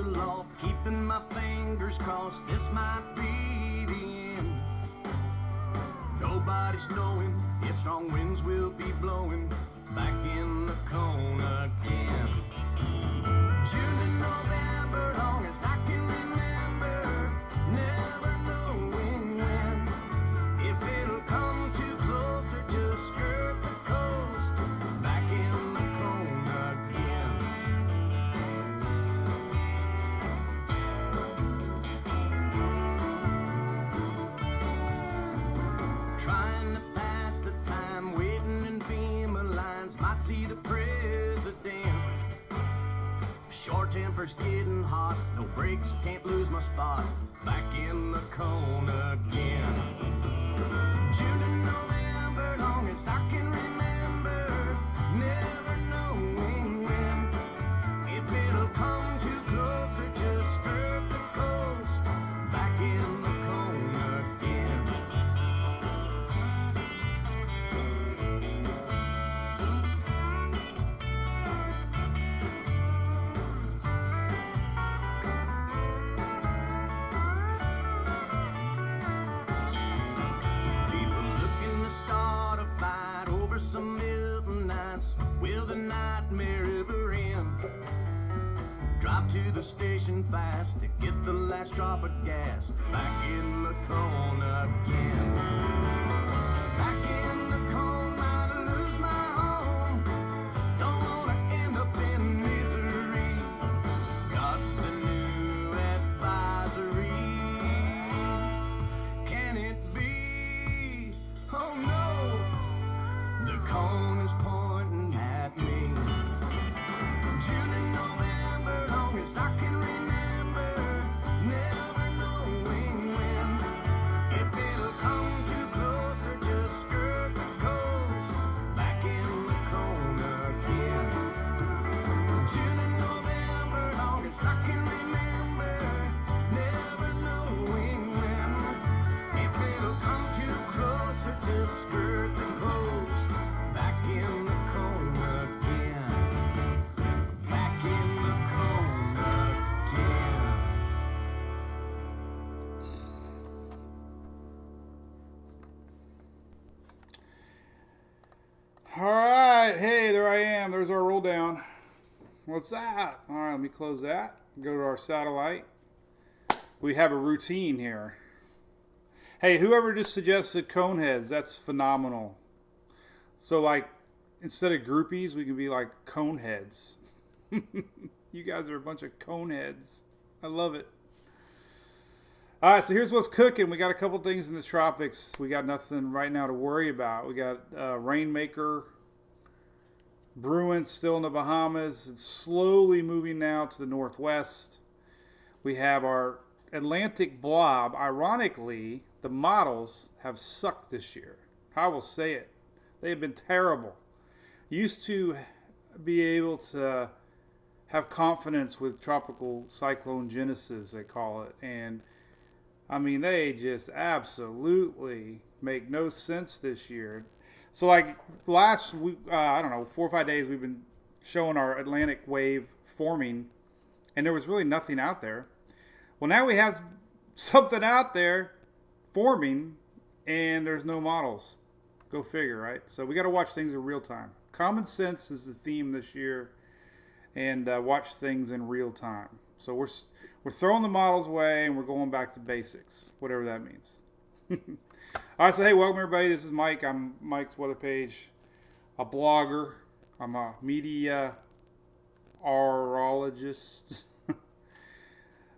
aloft, keeping my fingers crossed. This might be the end. Nobody's knowing if strong winds will be blowing back in the cone again. June to November, long as I can remember, never knowing when. If it'll come too close or just skirt the coast, back in the cone again. Trying to pass the time, waiting in FEMA lines, might see the president. Short temper's getting hot, no brakes, can't lose my spot, back in the cone again. June to November, long as I can remember, never knowing when. If it'll come too close or just skirt the coast, back in the cone again. People looking to start a fight over some Milton nights. Will the nightmare ever end? Drive to the station fast to get the last drop of gas. Back in the cone again. Back in the cone, might lose my home. Don't wanna end up in misery. Got the new advisory. Can it be? Oh no, the cone is pointing at me. June and November, long as I can remember, never knowing when. If it'll come too close or just skirt the coast, back in the cone again. June and November, long as I can remember, never knowing when. If it'll come too close or just skirt the coast, back in the cone again. Back in the cone again. All right, hey, there I am. There's our roll down. What's that? All right, let me close that. Go to our satellite. We have a routine here. Hey, whoever just suggested cone heads, that's phenomenal. So, like, instead of groupies, we can be like cone heads. You guys are a bunch of cone heads. I love it. All right, so here's what's cooking. We got a couple things in the tropics. We got nothing right now to worry about. We got Rainmaker brewing still in the Bahamas. It's slowly moving now to the northwest. We have our Atlantic blob. Ironically, the models have sucked this year. I will say it. They have been terrible. Used to be able to have confidence with tropical cyclone Genesis, they call it. And I mean, they just absolutely make no sense this year. So, like last week, I don't know, 4 or 5 days, we've been showing our Atlantic wave forming, and there was really nothing out there. Well, now we have something out there forming, and there's no models. Go figure, right? So we got to watch things in real time. Common sense is the theme this year, and watch things in real time. So we're throwing the models away, and we're going back to basics, whatever that means. All right, so hey, welcome everybody. This is Mike. I'm Mike's Weather Page, a blogger. I'm a media orologist.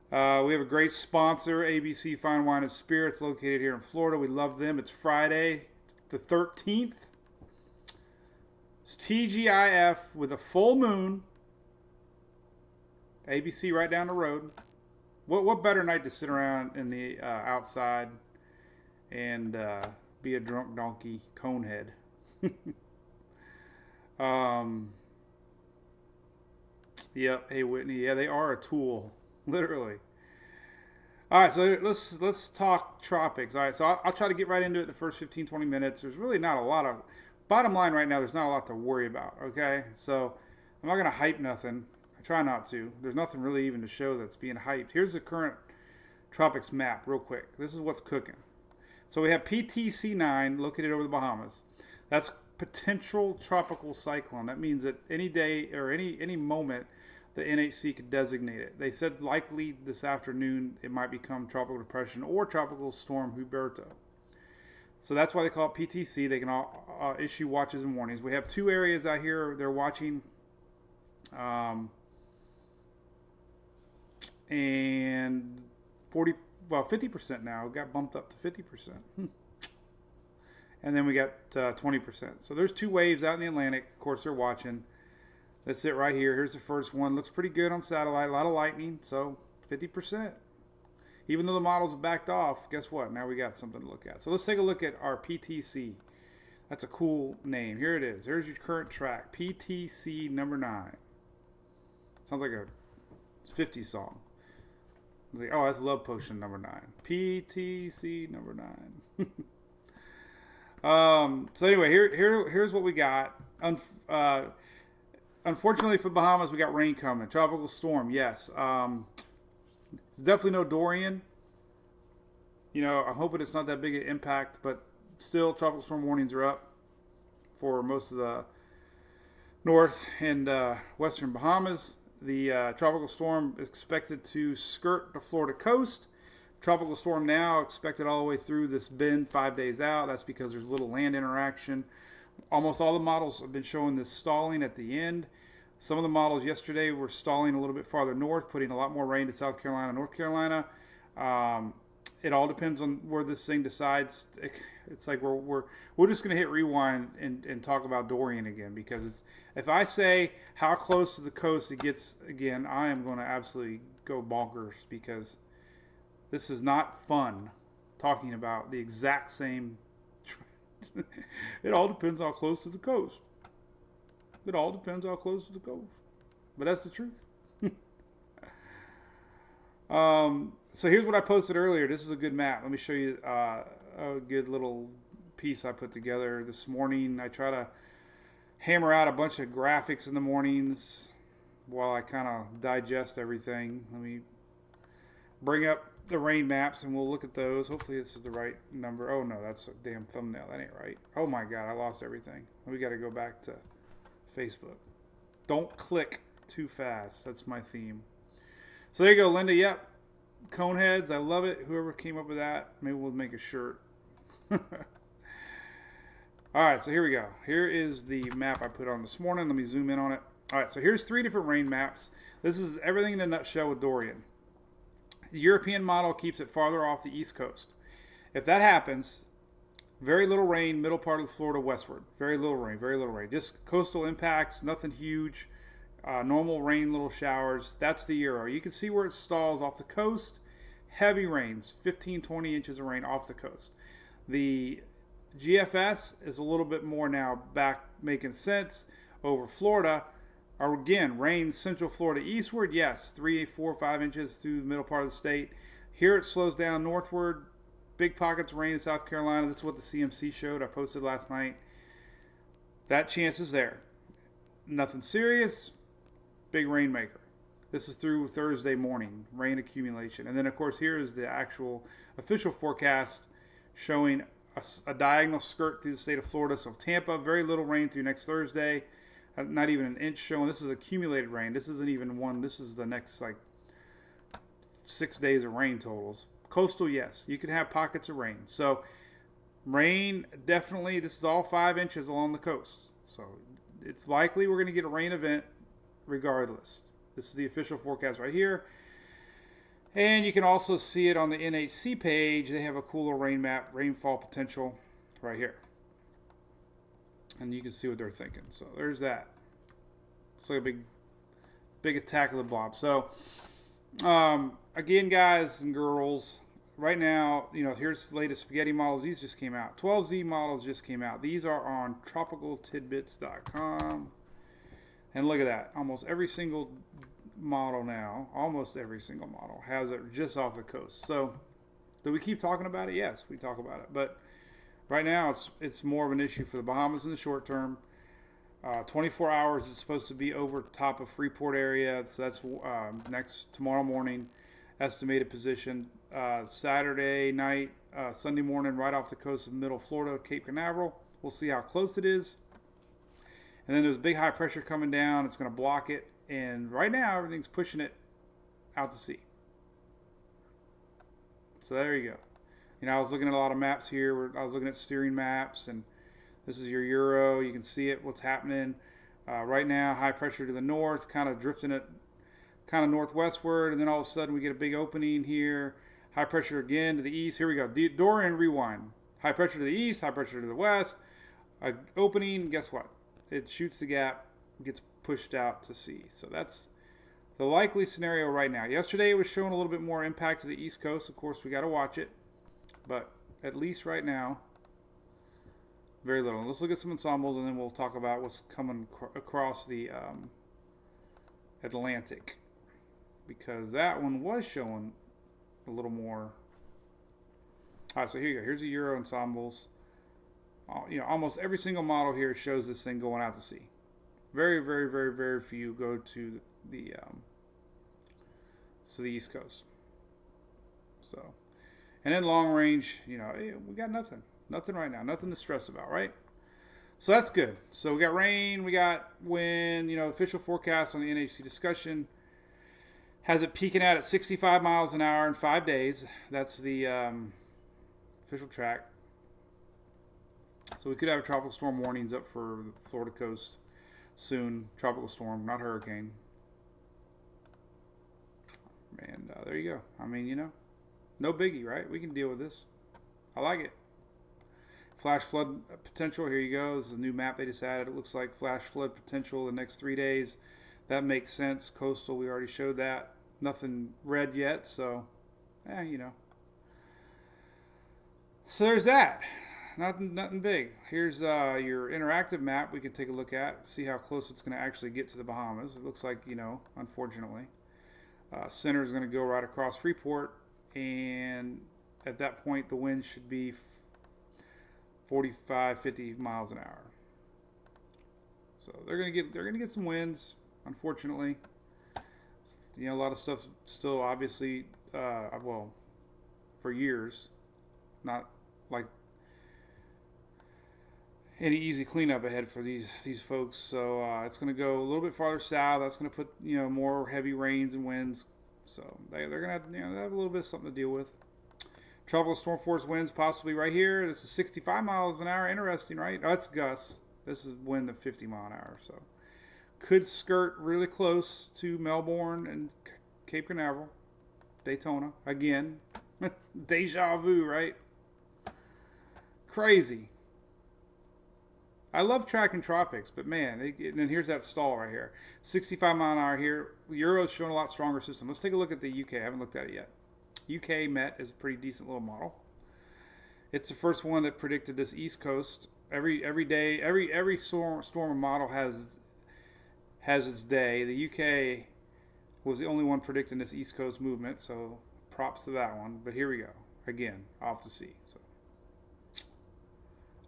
We have a great sponsor, ABC Fine Wine and Spirits, located here in Florida. We love them. It's Friday, the 13th. It's TGIF with a full moon. ABC right down the road. What better night to sit around in the outside and be a drunk donkey conehead? Yep. Hey Whitney. Yeah, they are a tool, literally. All right, so let's talk tropics. All right, so I'll try to get right into it the first 15, 20 minutes. There's really not a lot of, bottom line right now, there's not a lot to worry about, okay? So I'm not going to hype nothing. I try not to. There's nothing really even to show that's being hyped. Here's the current Tropics map real quick. This is what's cooking. So we have PTC9 located over the Bahamas. That's potential tropical cyclone. That means that any day or any moment the NHC could designate it. They said likely this afternoon it might become tropical depression or tropical storm Huberto. So that's why they call it PTC. They can all issue watches and warnings. We have 2 areas out here they're watching. And 50% now. It got bumped up to 50%. And then we got 20%. So there's 2 waves out in the Atlantic. Of course, they're watching. That's it right here. Here's the first one. Looks pretty good on satellite. A lot of lightning. So 50%. Even though the models have backed off, guess what? Now we got something to look at. So let's take a look at our PTC. That's a cool name. Here it is. Here's your current track. PTC number 9. Sounds like a 50s song. Like, oh, that's Love Potion number 9. PTC number 9. So anyway, here's what we got. Unfortunately for the Bahamas, we got rain coming. Tropical storm, yes. There's definitely no Dorian. You know, I'm hoping it's not that big an impact, but still, tropical storm warnings are up for most of the north and western Bahamas. The tropical storm is expected to skirt the Florida coast. Tropical storm now expected all the way through this bend 5 days out. That's because there's little land interaction. Almost all the models have been showing this stalling at the end. Some of the models yesterday were stalling a little bit farther north, putting a lot more rain to South Carolina, North Carolina. It all depends on where this thing decides. It's like we're just going to hit rewind and talk about Dorian again, because if I say how close to the coast it gets again, I am going to absolutely go bonkers, because this is not fun talking about the exact same. It all depends how close to the coast. It all depends how close to the coast. But that's the truth. So here's what I posted earlier. This is a good map. Let me show you a good little piece I put together this morning. I try to hammer out a bunch of graphics in the mornings while I kind of digest everything. Let me bring up the rain maps and we'll look at those. Hopefully this is the right number. Oh no, that's a damn thumbnail. That ain't right. Oh my God, I lost everything. We got to go back to Facebook. Don't click too fast. That's my theme. So there you go, Linda. Yep. Cone heads. I love it. Whoever came up with that, maybe we'll make a shirt. All right, so here we go. Here is the map I put on this morning. Let me zoom in on it. All right, so here's 3 different rain maps. This is everything in a nutshell with Dorian. The European model keeps it farther off the east coast. If that happens, very little rain, middle part of Florida westward. Very little rain, very little rain. Just coastal impacts, nothing huge. Normal rain, little showers. That's the Euro. You can see where it stalls off the coast. Heavy rains, 15, 20 inches of rain off the coast. The GFS is a little bit more now back making sense over Florida. Or again, rain central Florida eastward, yes, 3, 4, 5 inches through the middle part of the state. Here it slows down northward. Big pockets of rain in South Carolina. This is what the CMC showed. I posted last night. That chance is there. Nothing serious. Big rainmaker. This is through Thursday morning, rain accumulation. And then, of course, here is the actual official forecast showing a diagonal skirt through the state of Florida. So Tampa, very little rain through next Thursday. Not even an inch showing. This is accumulated rain. This isn't even one. This is the next, 6 days of rain totals. Coastal, yes. You can have pockets of rain. So rain, definitely. This is all 5 inches along the coast. So it's likely we're going to get a rain event regardless. This is the official forecast right here. And you can also see it on the NHC page. They have a cool little rain map, rainfall potential right here. And you can see what they're thinking. So there's that. It's like a big attack of the blob. So again, guys and girls, right now, here's the latest spaghetti models. These just came out. 12Z models just came out. These are on tropicaltidbits.com. And look at that. Almost every single model now, has it just off the coast. So do we keep talking about it? Yes, we talk about it. But right now it's more of an issue for the Bahamas in the short term. 24 hours is supposed to be over top of Freeport area. So that's tomorrow morning. Estimated position. Saturday night, Sunday morning, right off the coast of middle Florida, Cape Canaveral. We'll see how close it is. And then there's big high pressure coming down. It's going to block it. And right now, everything's pushing it out to sea. So there you go. You know, I was looking at a lot of maps here. I was looking at steering maps, and this is your Euro. You can see it, what's happening. Right now, high pressure to the north, kind of drifting it kind of northwestward, and then all of a sudden we get a big opening here. High pressure again to the east. Here we go. Dorian rewind. High pressure to the east, high pressure to the west. Opening, guess what? It shoots the gap, gets pushed out to sea. So that's the likely scenario right now. Yesterday it was showing a little bit more impact to the east coast. Of course, we got to watch it. But at least right now, very little. Let's look at some ensembles, and then we'll talk about what's coming across the Atlantic. Because that one was showing a little more. All right, so here you go. Here's the Euro ensembles. You know, almost every single model here shows this thing going out to sea. Very, very, very, very few go to the East Coast. So, and then long range, you know, we got nothing right now, nothing to stress about, right? So that's good. So we got rain, we got wind. You know, official forecast on the NHC discussion has it peaking out at 65 miles an hour in 5 days. That's the official track. So we could have tropical storm warnings up for the Florida coast soon. Tropical storm, not hurricane. And there you go. I mean, you know, no biggie, right? We can deal with this. I like it. Flash flood potential. Here you go. This is a new map they just added. It looks like flash flood potential the next 3 days. That makes sense. Coastal, we already showed that. Nothing red yet, so, you know. So there's that. Nothing big. Here's your interactive map we can take a look at, see how close it's going to actually get to the Bahamas. It looks like, you know, unfortunately. Center is going to go right across Freeport, and at that point the wind should be 45, 50 miles an hour. So they're going to get some winds, unfortunately. You know, a lot of stuff still obviously, well, for years, not like any easy cleanup ahead for these folks. So it's going to go a little bit farther south. That's going to put, you know, more heavy rains and winds. So they're going to have, you know, they have a little bit of something to deal with. Tropical storm force winds possibly right here. This is 65 miles an hour. Interesting, right? Oh, that's gusts. This is wind of 50 mile an hour. So could skirt really close to Melbourne and Cape Canaveral, Daytona again. Deja vu, right? Crazy. I love tracking tropics, but man, and then here's that stall right here. 65 mile an hour here. Euro's showing a lot stronger system. Let's take a look at the UK. I haven't looked at it yet. UK Met is a pretty decent little model. It's the first one that predicted this East Coast. Every day, every storm model has its day. The UK was the only one predicting this East Coast movement, so props to that one. But here we go. Again, off to sea. So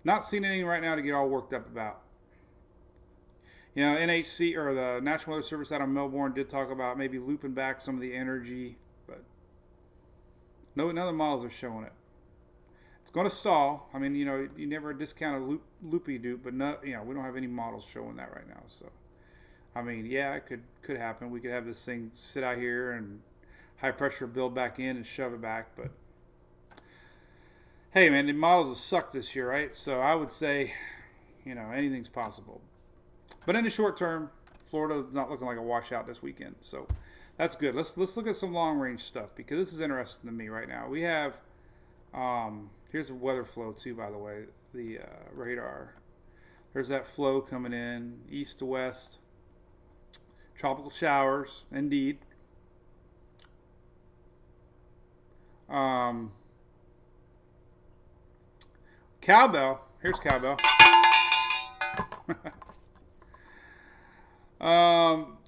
not seeing anything right now to get all worked up about. You know, NHC or the National Weather Service out of Melbourne did talk about maybe looping back some of the energy, but none of the models are showing it. It's going to stall. I mean, you know, you never discount a loopy-doop, but no, you know, we don't have any models showing that right now. So, I mean, yeah, it could happen. We could have this thing sit out here and high pressure build back in and shove it back, but hey, man, the models have sucked this year, right? So I would say, you know, anything's possible. But in the short term, Florida's not looking like a washout this weekend. So that's good. Let's look at some long-range stuff because this is interesting to me right now. We have, here's the weather flow too, by the way, the radar. There's that flow coming in, east to west. Tropical showers, indeed. Cowbell. Here's cowbell.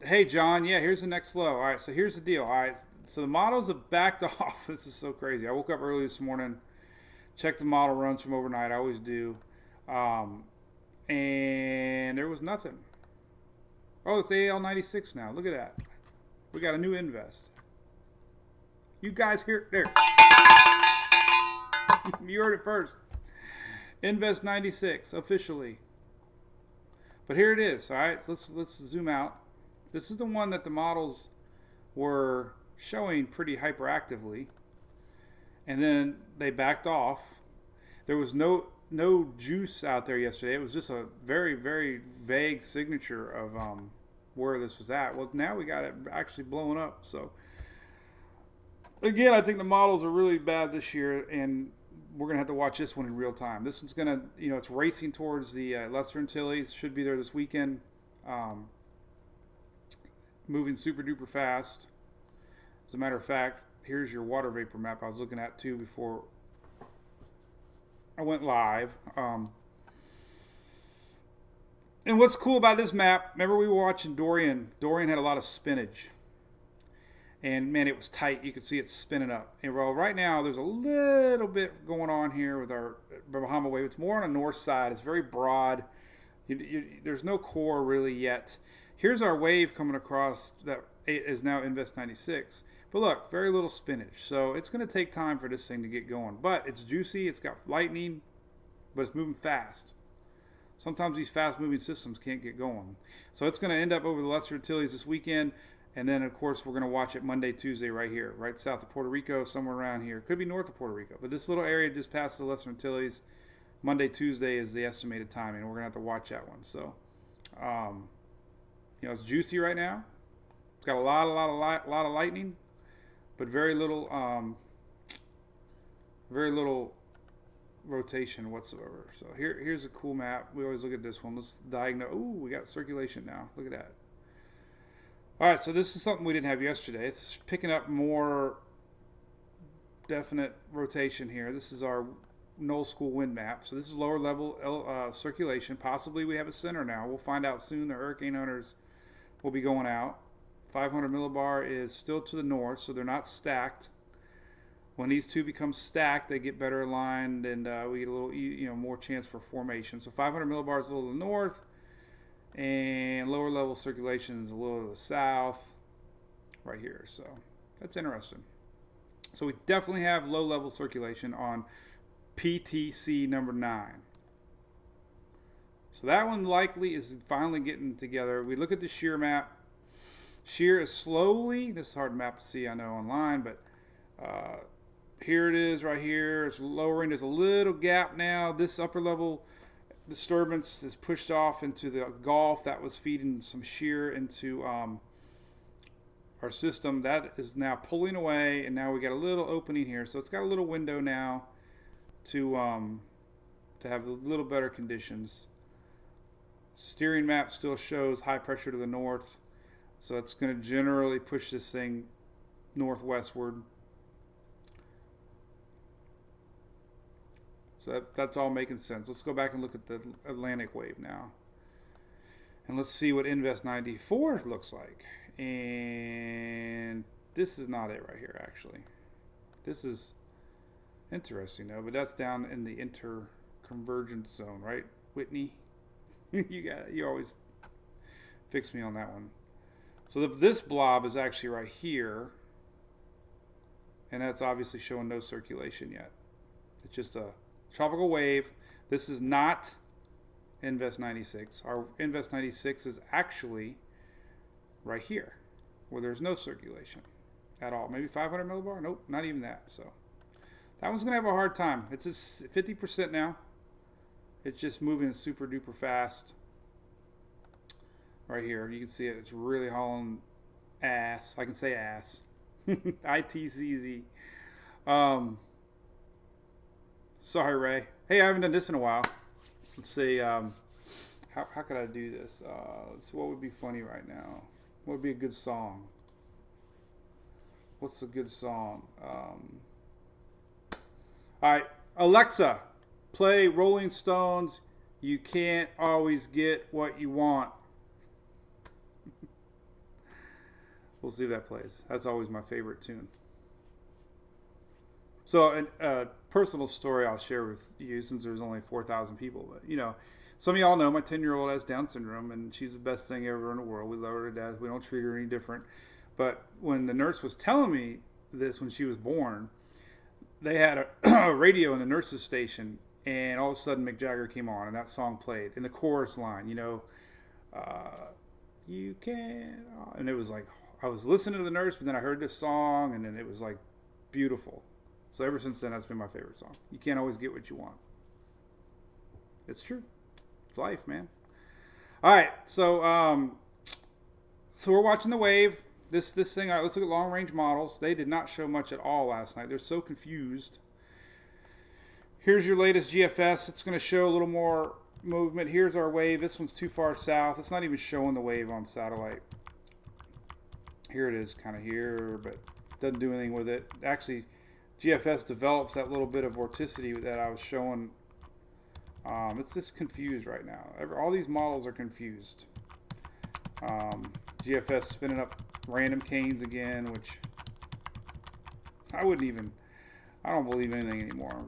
Hey, John. Yeah, here's the next low. All right, so here's the deal. All right, so the models have backed off. This is so crazy. I woke up early this morning, checked the model runs from overnight. I always do. and there was nothing. Oh, it's AL96 now. Look at that. We got a new invest. You guys hear there? You heard it first. Invest 96 officially. But here it is. All right, so let's zoom out. This is the one that the models were showing pretty hyperactively, and then they backed off. There was no juice out there yesterday. It was just a very, very vague signature of where this was at. Well, now we got it actually blowing up. So again, I think the models are really bad this year, and we're gonna have to watch this one in real time. This one's gonna, it's racing towards the Lesser Antilles. Should be there this weekend. Moving super duper fast. As a matter of fact, here's your water vapor map I was looking at too before I went live. And what's cool about this map, remember we were watching Dorian. Dorian had a lot of spinach. And man, it was tight. You could see it spinning up. And well, right now there's a little bit going on here with our Bahama wave. It's more on the north side. It's very broad. There's no core really yet. Here's our wave coming across that is now Invest 96. But look, very little spinach. So it's going to take time for this thing to get going. But it's juicy. It's got lightning, but it's moving fast. Sometimes these fast-moving systems can't get going. So it's going to end up over the Lesser Antilles this weekend. And then, of course, we're going to watch it Monday, Tuesday right here, right south of Puerto Rico, somewhere around here. Could be north of Puerto Rico. But this little area just past the Lesser Antilles, Monday, Tuesday is the estimated timing. We're going to have to watch that one. So, it's juicy right now. It's got a lot of lightning, but very little rotation whatsoever. So here's a cool map. We always look at this one. Let's diagnose. Ooh, we got circulation now. Look at that. All right, so this is something we didn't have yesterday. It's picking up more definite rotation here. This is our Knoll School wind map. So this is lower level circulation. Possibly we have a center now. We'll find out soon. The hurricane hunters will be going out. 500 millibar is still to the north, so they're not stacked. When these two become stacked, they get better aligned, and we get a little more chance for formation. So 500 millibar is a little to the north. And lower level circulation is a little to the south right here. So that's interesting. So we definitely have low level circulation on PTC number 9. So that one likely is finally getting together. We look at the shear map. Shear is slowly, this is a hard map to see, I know, online, but here it is right here. It's lowering. There's a little gap now. This upper level disturbance is pushed off into the Gulf. That was feeding some shear into our system. That is now pulling away, and now we got a little opening here. So it's got a little window now to have a little better conditions. Steering map still shows high pressure to the north, so it's going to generally push this thing northwestward. So that's all making sense. Let's go back and look at the Atlantic wave now. And let's see what Invest 94 looks like. And this is not it right here, actually. This is interesting, though. But that's down in the interconvergence zone, right, Whitney? You always fix me on that one. So this blob is actually right here. And that's obviously showing no circulation yet. It's just a tropical wave. This is not Invest 96. Our Invest 96 is actually right here, where there's no circulation at all. Maybe 500 millibar? Nope, not even that. So that one's going to have a hard time. It's just 50% now. It's just moving super duper fast. Right here, you can see it. It's really hauling ass. I can say ass. ITCZ. Sorry, Ray. Hey, I haven't done this in a while. Let's see. How could I do this? Let's see, what would be funny right now? What would be a good song? What's a good song? All right, Alexa, play Rolling Stones. You can't always get what you want. We'll see if that plays. That's always my favorite tune. So a personal story I'll share with you, since there's only 4,000 people. But some of y'all know my 10-year-old has Down syndrome, and she's the best thing ever in the world. We love her to death. We don't treat her any different. But when the nurse was telling me this when she was born, they had a radio in the nurse's station, and all of a sudden Mick Jagger came on, and that song played. In the chorus line, you can, and it was like, I was listening to the nurse, but then I heard this song, and then it was like beautiful. So ever since then, that's been my favorite song. You can't always get what you want. It's true. It's life, man. All right, so we're watching the Wave. This thing. All right, let's look at long range models. They did not show much at all last night. They're so confused. Here's your latest GFS. It's going to show a little more movement. Here's our Wave. This one's too far south. It's not even showing the Wave on satellite. Here it is, kind of here, but doesn't do anything with it. Actually, GFS develops that little bit of vorticity that I was showing. It's just confused right now. All these models are confused. GFS spinning up random canes again, which I don't believe anything anymore.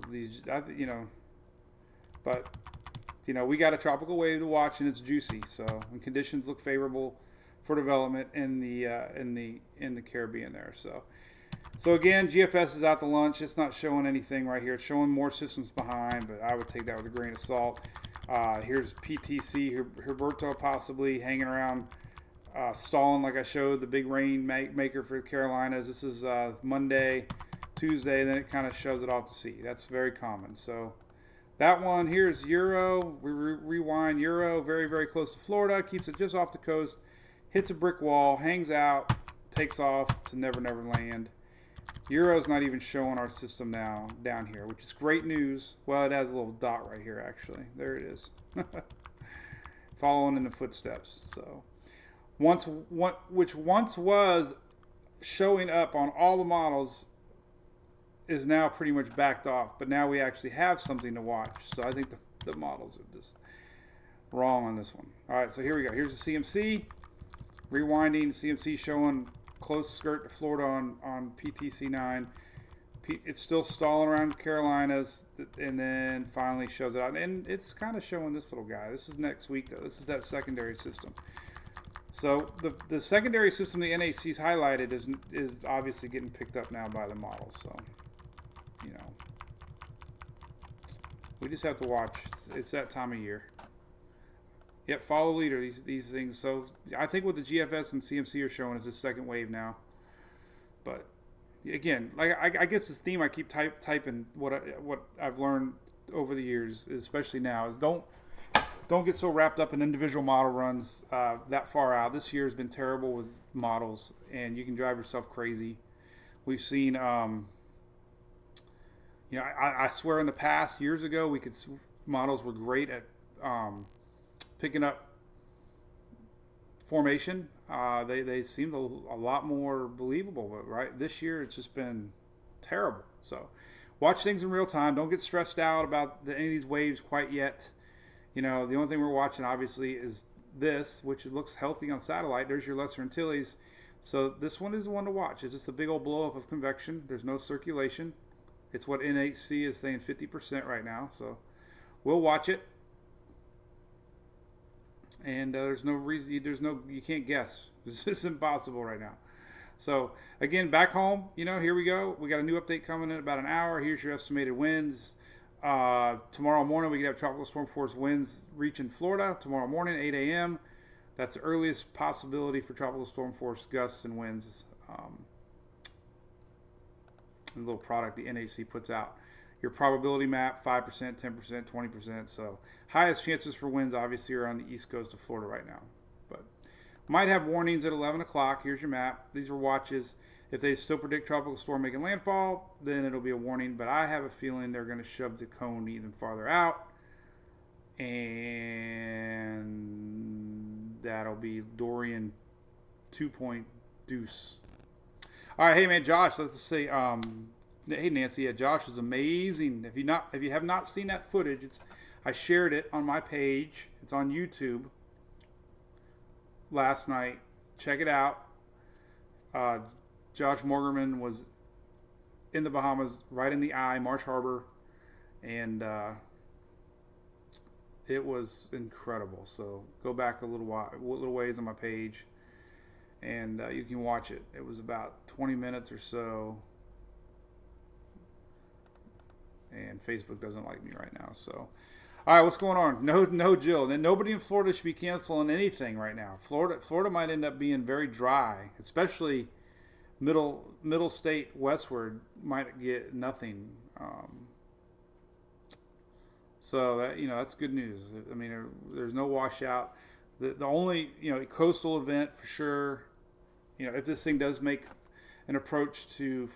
But we got a tropical wave to watch, and it's juicy. So when conditions look favorable for development in the Caribbean there. So again, GFS is out to lunch. It's not showing anything right here. It's showing more systems behind, but I would take that with a grain of salt. Here's PTC, Herberto possibly hanging around, stalling like I showed, the big rain maker for the Carolinas. This is Monday, Tuesday, then it kind of shoves it off to sea. That's very common. So that one here is Euro. We rewind Euro, very, very close to Florida, keeps it just off the coast, hits a brick wall, hangs out, takes off to Never Never Land. Euro's not even showing our system now down here, which is great news. Well, it has a little dot right here, actually. There it is. Following in the footsteps. So, which once was showing up on all the models is now pretty much backed off. But now we actually have something to watch. So I think the models are just wrong on this one. All right, so here we go. Here's the CMC. Rewinding, CMC showing close skirt to Florida on PTC9. It's still stalling around the Carolinas, and then finally shows it out. And it's kind of showing this little guy. This is next week, though. This is that secondary system. So the secondary system the NHC's highlighted is obviously getting picked up now by the model. So, we just have to watch. It's that time of year. Yep, follow leader, these things. So I think what the GFS and CMC are showing is this second wave now. But again, like I guess this theme I keep typing what I've learned over the years, especially now, is don't get so wrapped up in individual model runs that far out. This year has been terrible with models, and you can drive yourself crazy. We've seen, I swear in the past, years ago, models were great at picking up formation. They seemed a lot more believable, but right this year it's just been terrible. So watch things in real time. Don't get stressed out about any of these waves quite yet. The only thing we're watching obviously is this, which looks healthy on satellite. There's your Lesser Antilles. So this one is the one to watch. It's just a big old blow up of convection. There's no circulation. It's what NHC is saying, 50% right now. So we'll watch it. And there's no reason, you can't guess. This is impossible right now. So again, back home, here we go. We got a new update coming in about an hour. Here's your estimated winds. Tomorrow morning, we could have tropical storm force winds reaching Florida. Tomorrow morning, 8 a.m. That's the earliest possibility for tropical storm force gusts and winds. The little product the NHC puts out. Your probability map, 5%, 10%, 20%. So highest chances for winds obviously are on the east coast of Florida right now. But might have warnings at 11 o'clock. Here's your map. These are watches. If they still predict tropical storm making landfall, then it'll be a warning. But I have a feeling they're going to shove the cone even farther out. And that'll be Dorian 2-point deuce. All right, hey man, Josh, let's say hey Nancy, yeah, Josh is amazing. If you have not seen that footage, I shared it on my page. It's on YouTube last night. Check it out. Josh Morgerman was in the Bahamas, right in the eye, Marsh Harbor, and It was incredible. So go back a little ways on my page, and you can watch it. It was about 20 minutes or so, and Facebook doesn't like me right now. So, all right, what's going on? No Jill. And nobody in Florida should be canceling anything right now. Florida might end up being very dry, especially middle state westward might get nothing. So that that's good news. I mean, there's no washout. The only coastal event for sure. If this thing does make an approach to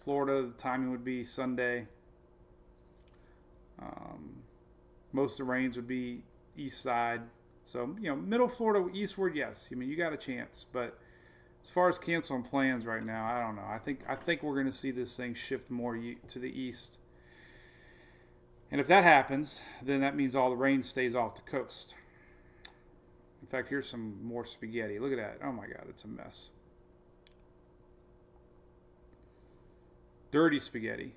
Florida, the timing would be Sunday. Most of the rains would be east side. So middle Florida eastward, yes. I mean, you got a chance. But as far as canceling plans right now, I don't know. I think we're going to see this thing shift more to the east. And if that happens, then that means all the rain stays off the coast. In fact, here's some more spaghetti. Look at that. Oh my God, it's a mess. Dirty spaghetti.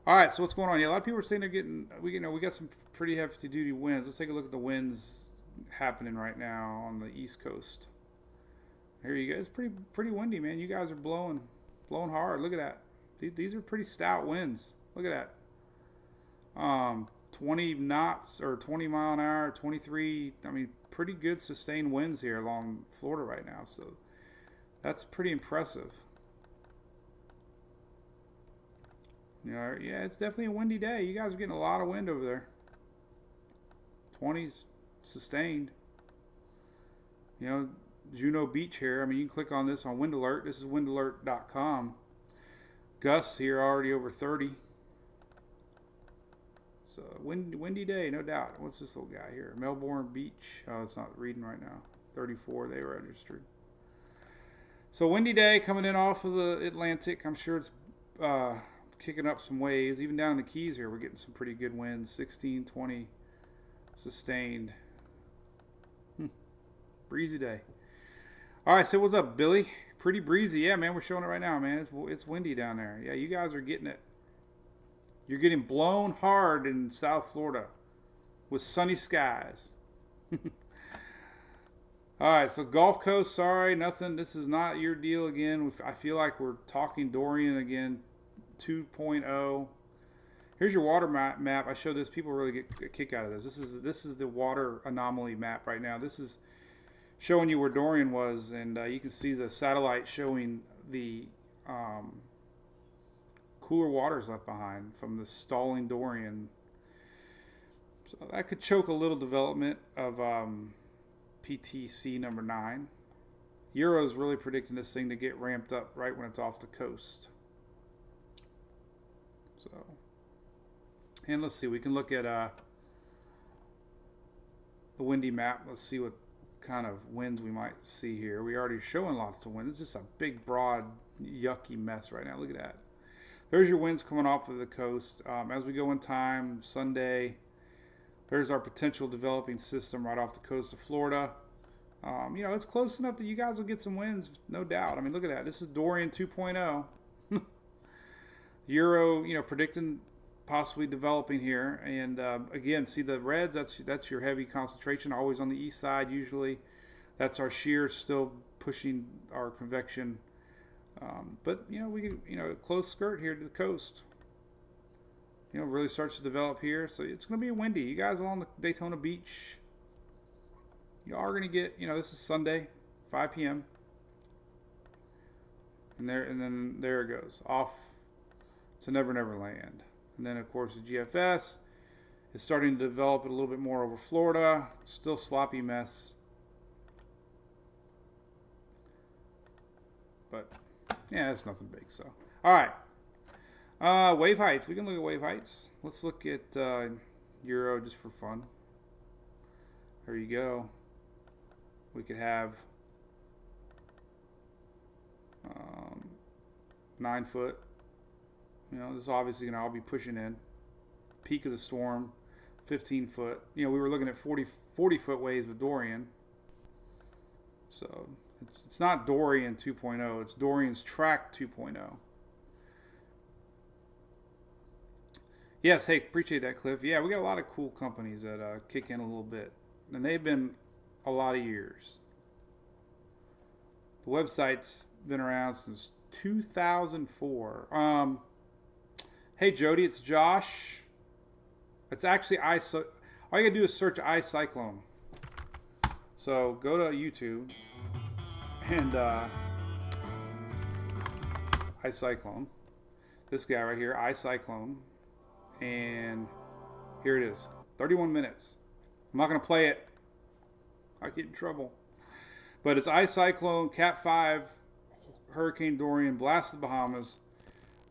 All right, so what's going on? Yeah, a lot of people are saying we got some pretty hefty duty winds. Let's take a look at the winds happening right now on the East Coast. Here you go. It's pretty windy, man. You guys are blowing hard. Look at that. These are pretty stout winds. Look at that. 20 knots or 20 mile an hour, 23. I mean, pretty good sustained winds here along Florida right now. So that's pretty impressive. Yeah, it's definitely a windy day. You guys are getting a lot of wind over there. 20s sustained. Juno Beach here. I mean, you can click on this on Wind Alert. This is windalert.com. Gusts here already over 30. So windy day, no doubt. What's this little guy here? Melbourne Beach. Oh, it's not reading right now. 34 they registered. So windy day coming in off of the Atlantic. I'm sure it's kicking up some waves. Even down in the Keys here, we're getting some pretty good winds. 16, 20 sustained. Breezy day. All right, so what's up, Billy? Pretty breezy. Yeah, man, we're showing it right now, man. It's windy down there. Yeah, you guys are getting it. You're getting blown hard in South Florida with sunny skies. All right, so Gulf Coast, sorry, nothing. This is not your deal again. I feel like we're talking Dorian again, 2.0. Here's your water map. I show this. People really get a kick out of this. This is the water anomaly map right now. This is showing you where Dorian was, and you can see the satellite showing the cooler waters left behind from the stalling Dorian. So that could choke a little development of PTC number 9. Euro's really predicting this thing to get ramped up right when it's off the coast. So, and let's see, we can look at the windy map. Let's see what kind of winds we might see here. We already showing lots of winds. It's just a big, broad, yucky mess right now. Look at that. There's your winds coming off of the coast. As we go in time, Sunday, there's our potential developing system right off the coast of Florida. It's close enough that you guys will get some winds, no doubt. I mean, look at that. This is Dorian 2.0. Euro, predicting possibly developing here. And again, see the reds, that's your heavy concentration, always on the east side usually. That's our shear still pushing our convection. But we can, close skirt here to the coast. Really starts to develop here. So it's going to be windy. You guys along the Daytona Beach, you are going to get, this is Sunday, 5 p.m. And then there it goes, off to Never Never Land. And then, of course, the GFS is starting to develop a little bit more over Florida. Still sloppy mess. But, yeah, it's nothing big. So, all right. Wave heights. We can look at wave heights. Let's look at Euro just for fun. There you go. We could have 9 foot. This is obviously going to all be pushing in. Peak of the storm, 15 foot. We were looking at 40 foot waves with Dorian. So it's not Dorian 2.0. It's Dorian's track 2.0. Yes, hey, appreciate that, Cliff. Yeah, we got a lot of cool companies that kick in a little bit, and they've been a lot of years. The website's been around since 2004. Hey, Jody, it's Josh. It's actually all you gotta do is search iCyclone. So go to YouTube and iCyclone. This guy right here, iCyclone, and here it is. 31 minutes. I'm not gonna play it. I get in trouble. But it's iCyclone Cat 5 Hurricane Dorian blasted Bahamas.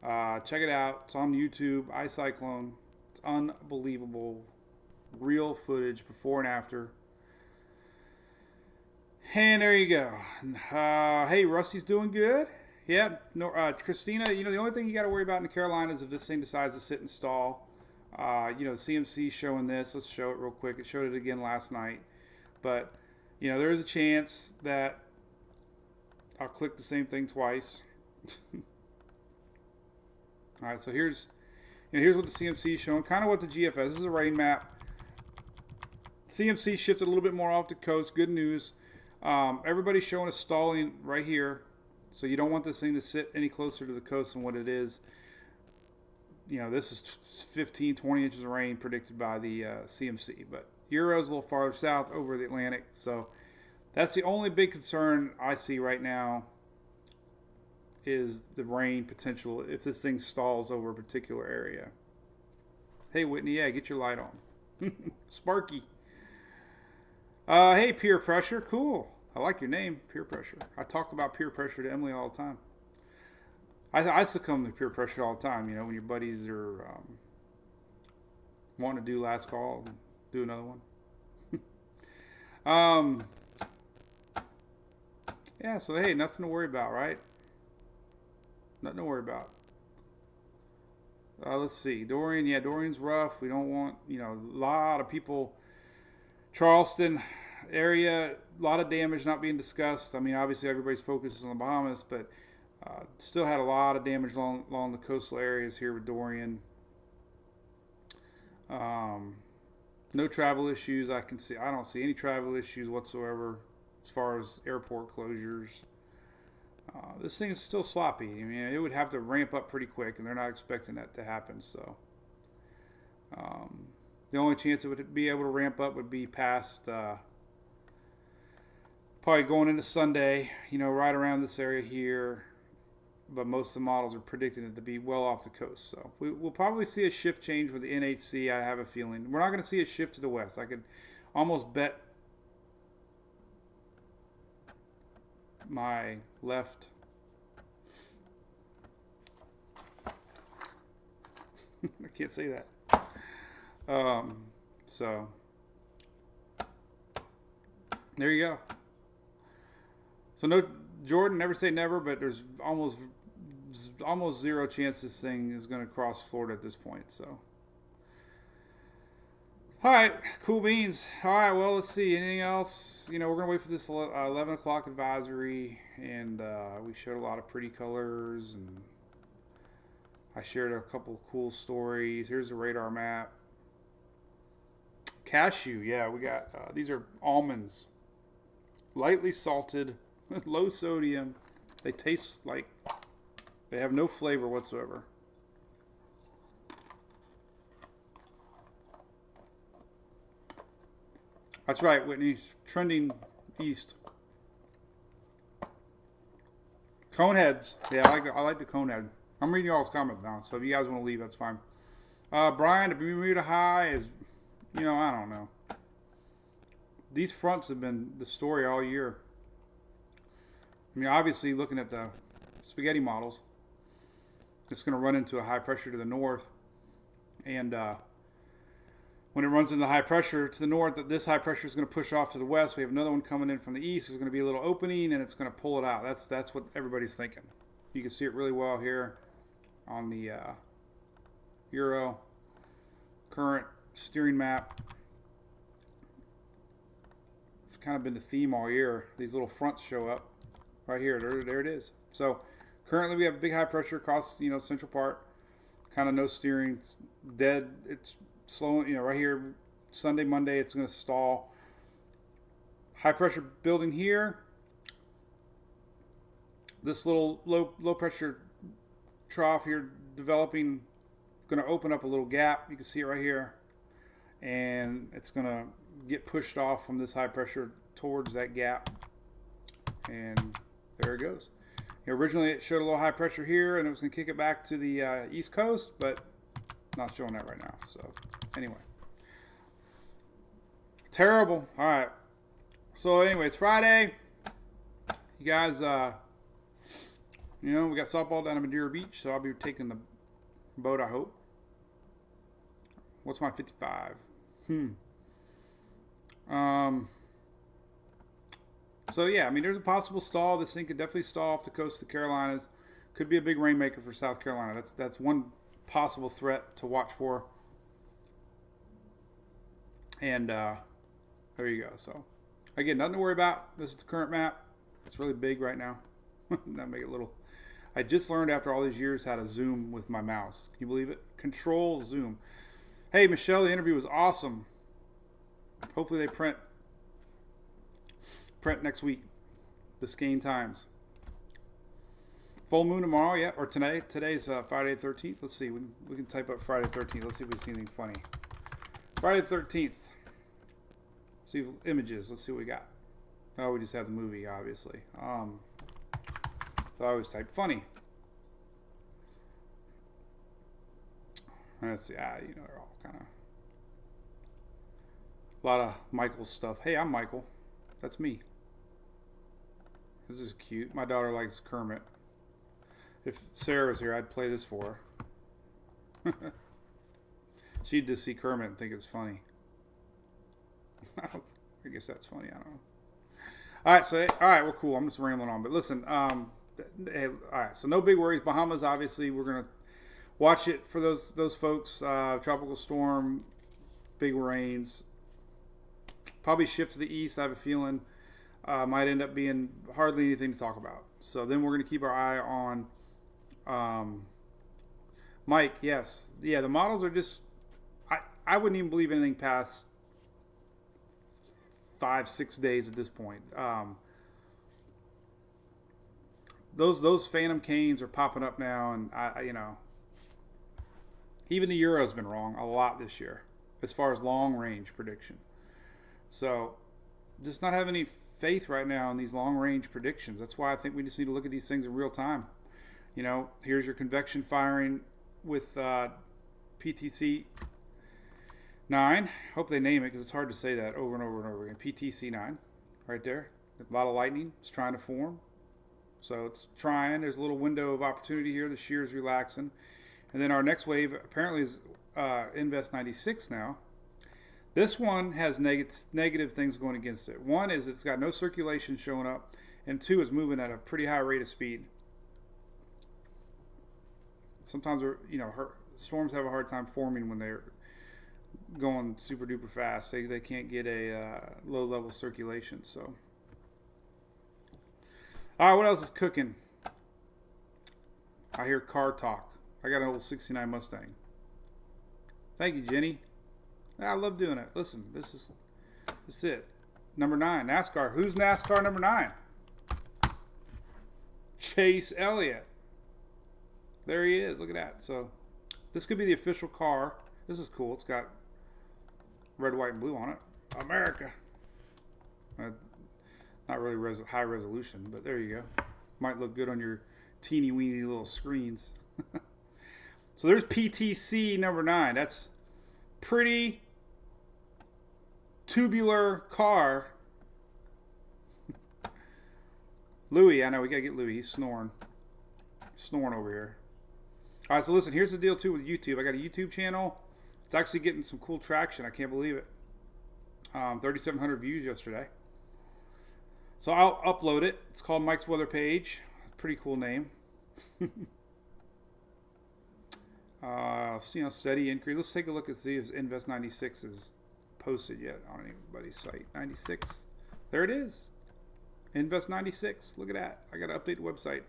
Check it out. It's on YouTube. iCyclone. It's unbelievable. Real footage before and after. And there you go. Hey, Rusty's doing good. Yeah, no, Christina, the only thing you got to worry about in the Carolinas is if this thing decides to sit and stall. The CMC showing this. Let's show it real quick. It showed it again last night. But, there is a chance that I'll click the same thing twice. All right, so here's what the CMC is showing. Kind of what the GFS. This is a rain map. CMC shifted a little bit more off the coast. Good news. Everybody's showing a stalling right here. So you don't want this thing to sit any closer to the coast than what it is. This is 15, 20 inches of rain predicted by the CMC. But Euro's a little farther south over the Atlantic. So that's the only big concern I see right now is the rain potential if this thing stalls over a particular area. Hey, Whitney, yeah, get your light on. Sparky. Hey, peer pressure. Cool. I like your name, peer pressure. I talk about peer pressure to Emily all the time. I succumb to peer pressure all the time. When your buddies are wanting to do last call, do another one. Yeah, so hey, nothing to worry about, right? Nothing to worry about. Let's see. Dorian, yeah, Dorian's rough. We don't want, a lot of people. Charleston area, a lot of damage not being discussed. I mean, obviously everybody's focus is on the Bahamas, but still had a lot of damage along the coastal areas here with Dorian. No travel issues I can see. I don't see any travel issues whatsoever as far as airport closures. This thing is still sloppy. I mean, it would have to ramp up pretty quick, and they're not expecting that to happen. So the only chance it would be able to ramp up would be past probably going into Sunday, right around this area here. But most of the models are predicting it to be well off the coast. So we'll probably see a shift change with the NHC, I have a feeling. We're not going to see a shift to the west. I could almost bet my left. I can't say that. So there you go. So no, Jordan, never say never, but there's almost zero chance this thing is going to cross Florida at this point. So, all right, cool beans. All right, well, let's see. Anything else? We're going to wait for this 11 o'clock advisory, and we showed a lot of pretty colors, and I shared a couple of cool stories. Here's the radar map. Cashew, yeah, we got, these are almonds. Lightly salted, low sodium. They taste like, they have no flavor whatsoever. That's right, Whitney. Trending east. Coneheads. Yeah, I like the conehead. I'm reading y'all's comments now, so if you guys want to leave, that's fine. Brian, the Bermuda High is, I don't know. These fronts have been the story all year. I mean, obviously, looking at the spaghetti models, it's going to run into a high pressure to the north. And when it runs into high pressure to the north, this high pressure is going to push off to the west. We have another one coming in from the east. There's going to be a little opening, and it's going to pull it out. That's what everybody's thinking. You can see it really well here on the Euro current steering map. It's kind of been the theme all year. These little fronts show up right here. There it is. So currently we have a big high pressure across, central part, kind of no steering, it's dead. It's slowing, right here, Sunday, Monday, it's going to stall. High pressure building here. This little low pressure trough here developing, going to open up a little gap. You can see it right here. And it's going to get pushed off from this high pressure towards that gap. And there it goes. Originally it showed a little high pressure here and it was going to kick it back to the east coast, but not showing that right now. So anyway, terrible. All right, so anyway, it's Friday, you guys. We got softball down at Madeira Beach, so I'll be taking the boat, I hope. What's my 55? So yeah, I mean, there's a possible stall. This thing could definitely stall off the coast of the Carolinas. Could be a big rainmaker for South Carolina. That's one possible threat to watch for. And there you go. So again, nothing to worry about. This is the current map. It's really big right now. That make it little. I just learned after all these years how to zoom with my mouse. Can you believe it? Control zoom. Hey Michelle, the interview was awesome. Hopefully they print next week. Biscayne Times. Full moon tomorrow, yeah, or tonight. Today's Friday the 13th. Let's see. We can type up Friday the 13th. Let's see if we see anything funny. Friday the 13th. See images. Let's see what we got. Oh, we just have the movie, obviously. So I always type funny. Let's see. They're all kind of a lot of Michael stuff. Hey, I'm Michael. That's me. This is cute. My daughter likes Kermit. If Sarah was here, I'd play this for her. She'd just see Kermit and think it's funny. I guess that's funny. I don't know. All right, well, cool. I'm just rambling on. But listen, hey, all right, so no big worries. Bahamas, obviously, we're going to watch it for those folks. Tropical storm, big rains. Probably shift to the east, I have a feeling. Might end up being hardly anything to talk about. So then we're going to keep our eye on Mike. Yes. Yeah, the models are just, I wouldn't even believe anything past 5-6 days at this point. Those Phantom Canes are popping up now, and even the Euro's been wrong a lot this year as far as long range prediction. So just not have any faith right now in these long range predictions. That's why I think we just need to look at these things in real time. Here's your convection firing with PTC 9. Hope they name it because it's hard to say that over and over and over again. PTC 9 right there. A lot of lightning. It's trying to form. So it's trying. There's a little window of opportunity here. The shear is relaxing. And then our next wave apparently is Invest 96 now. This one has negative things going against it. One is it's got no circulation showing up. And two is moving at a pretty high rate of speed. Sometimes, storms have a hard time forming when they're going super duper fast. They can't get a low level circulation. So, all right, what else is cooking? I hear car talk. I got an old '69 Mustang. Thank you, Jenny. I love doing it. Listen, this is it. Number 9, NASCAR. Who's NASCAR number 9? Chase Elliott. There he is. Look at that. So this could be the official car. This is cool. It's got red, white, and blue on it. America. Not really high resolution, but there you go. Might look good on your teeny weeny little screens. So there's PTC number 9. That's pretty tubular car. Louis, I know we gotta get Louis. He's snoring over here. All right, so listen, here's the deal too with YouTube. I got a YouTube channel. It's actually getting some cool traction. I can't believe it. 3,700 views yesterday. So I'll upload it. It's called Mike's Weather Page. Pretty cool name. Steady increase. Let's take a look and see if Invest 96 is posted yet on anybody's site. 96. There it is. Invest 96. Look at that. I got to update the website.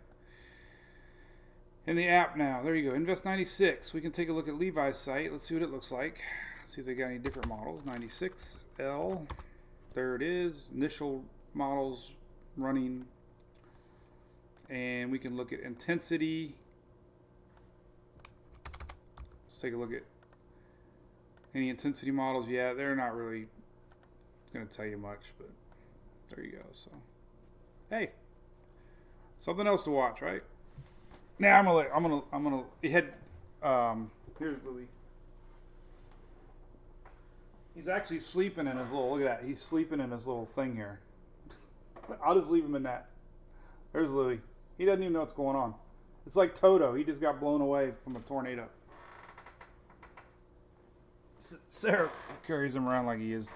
in the app now. There you go. Invest 96. We can take a look at Levi's site. Let's see what it looks like. See if they got any different models. 96L. There it is. Initial models running. And we can look at intensity. Let's take a look at any intensity models. Yeah, they're not really going to tell you much, but there you go. So, hey, something else to watch, right? Now I'm gonna head. Here's Louis. He's actually sleeping in his little. Look at that. He's sleeping in his little thing here. I'll just leave him in that. There's Louis. He doesn't even know what's going on. It's like Toto. He just got blown away from a tornado. Sarah carries him around like he is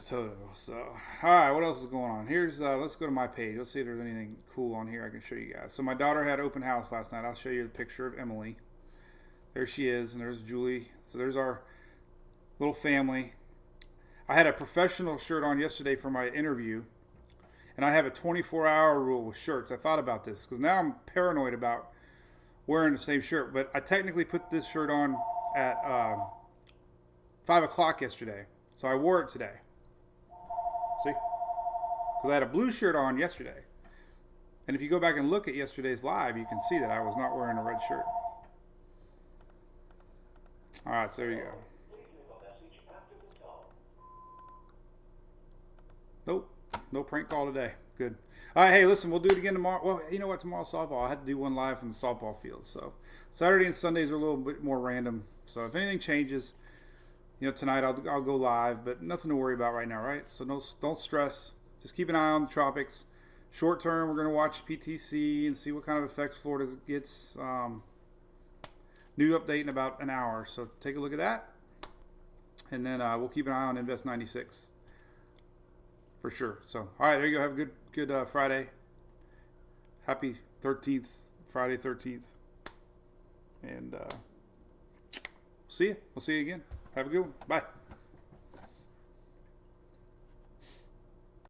Toto. So, all right, what else is going on? Here's let's go to my page. Let's see if there's anything cool on here I can show you guys. So my daughter had open house last night. I'll show you the picture of Emily. There she is, and there's Julie. So there's our little family. I had a professional shirt on yesterday for my interview, and I have a 24-hour rule with shirts. I thought about this because now I'm paranoid about wearing the same shirt, but I technically put this shirt on at 5 o'clock yesterday, so I wore it today. See? Because I had a blue shirt on yesterday. And if you go back and look at yesterday's live, you can see that I was not wearing a red shirt. All right, so there you go. Nope, no prank call today. Good. All right, hey, listen, we'll do it again tomorrow. Well, you know what? Tomorrow's softball. I had to do one live from the softball field. So Saturday and Sundays are a little bit more random. So if anything changes, tonight I'll go live, but nothing to worry about right now, right? So don't stress. Just keep an eye on the tropics. Short term, we're going to watch PTC and see what kind of effects Florida gets. New update in about an hour. So take a look at that. And then we'll keep an eye on Invest 96 for sure. So, all right, there you go. Have a good Friday. Happy 13th, Friday 13th. And see you. We'll see you again. Have a good one. Bye.